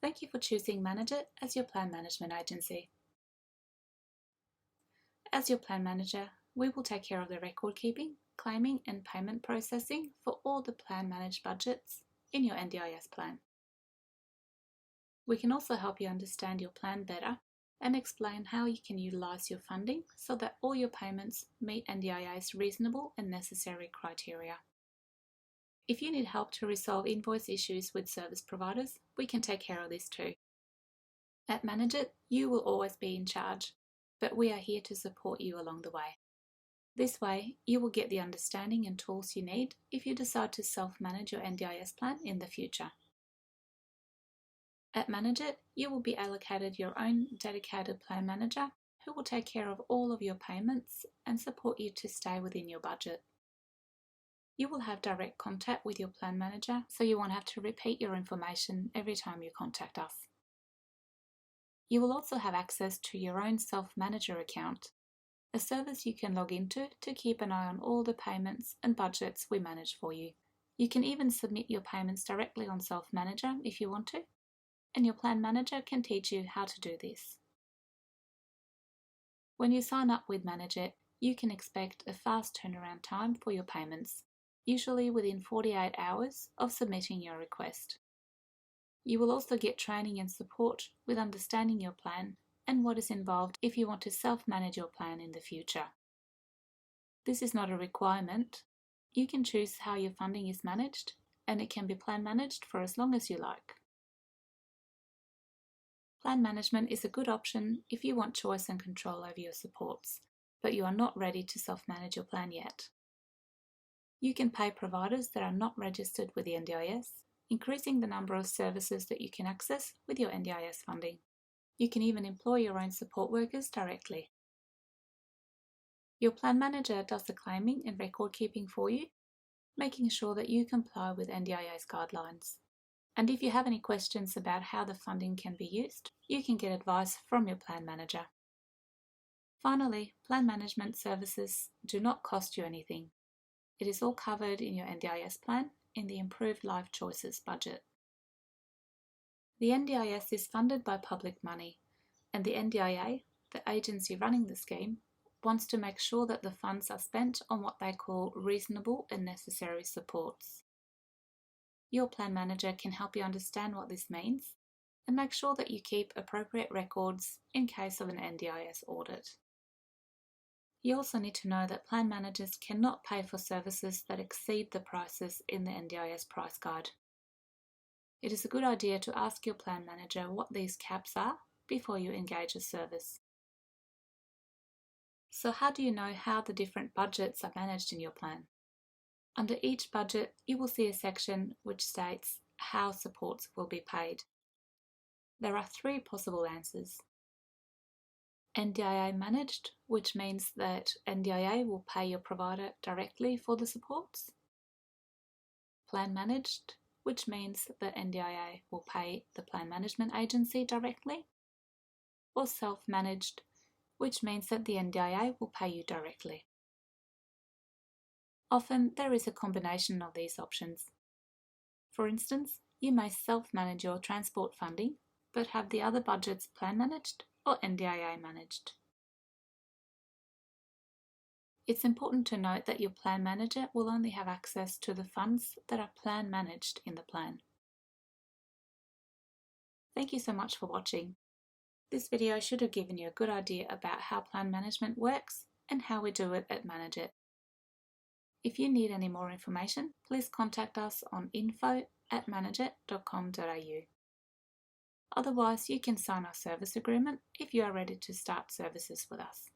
Thank you for choosing Manage It as your plan management agency. As your plan manager, we will take care of the record keeping, claiming and payment processing for all the plan managed budgets in your NDIS plan. We can also help you understand your plan better and explain how you can utilise your funding so that all your payments meet NDIS reasonable and necessary criteria. If you need help to resolve invoice issues with service providers, we can take care of this too. At Manage It, you will always be in charge, but we are here to support you along the way. This way, you will get the understanding and tools you need if you decide to self-manage your NDIS plan in the future. At Manage It, you will be allocated your own dedicated plan manager who will take care of all of your payments and support you to stay within your budget. You will have direct contact with your plan manager, so you won't have to repeat your information every time you contact us. You will also have access to your own self-manager account, a service you can log into to keep an eye on all the payments and budgets we manage for you. You can even submit your payments directly on Self-Manager if you want to, and your plan manager can teach you how to do this. When you sign up with Manage It, you can expect a fast turnaround time for your payments, usually within 48 hours of submitting your request. You will also get training and support with understanding your plan and what is involved if you want to self-manage your plan in the future. This is not a requirement. You can choose how your funding is managed, and it can be plan managed for as long as you like. Plan management is a good option if you want choice and control over your supports, but you are not ready to self-manage your plan yet. You can pay providers that are not registered with the NDIS, increasing the number of services that you can access with your NDIS funding. You can even employ your own support workers directly. Your plan manager does the claiming and record keeping for you, making sure that you comply with NDIS guidelines. And if you have any questions about how the funding can be used, you can get advice from your plan manager. Finally, plan management services do not cost you anything. It is all covered in your NDIS plan in the Improved Life Choices budget. The NDIS is funded by public money, and the NDIA, the agency running the scheme, wants to make sure that the funds are spent on what they call reasonable and necessary supports. Your plan manager can help you understand what this means and make sure that you keep appropriate records in case of an NDIS audit. You also need to know that plan managers cannot pay for services that exceed the prices in the NDIS price guide. It is a good idea to ask your plan manager what these caps are before you engage a service. So how do you know how the different budgets are managed in your plan? Under each budget, you will see a section which states how supports will be paid. There are three possible answers. NDIA managed, which means that NDIA will pay your provider directly for the supports. Plan managed, which means that NDIA will pay the plan management agency directly. Or self-managed, which means that the NDIA will pay you directly. Often there is a combination of these options. For instance, you may self-manage your transport funding, but have the other budgets plan managed or NDIA managed. It's important to note that your plan manager will only have access to the funds that are plan managed in the plan. Thank you so much for watching. This video should have given you a good idea about how plan management works and how we do it at Manage It. If you need any more information, please contact us on info@manageit.com.au. Otherwise, you can sign our service agreement if you are ready to start services with us.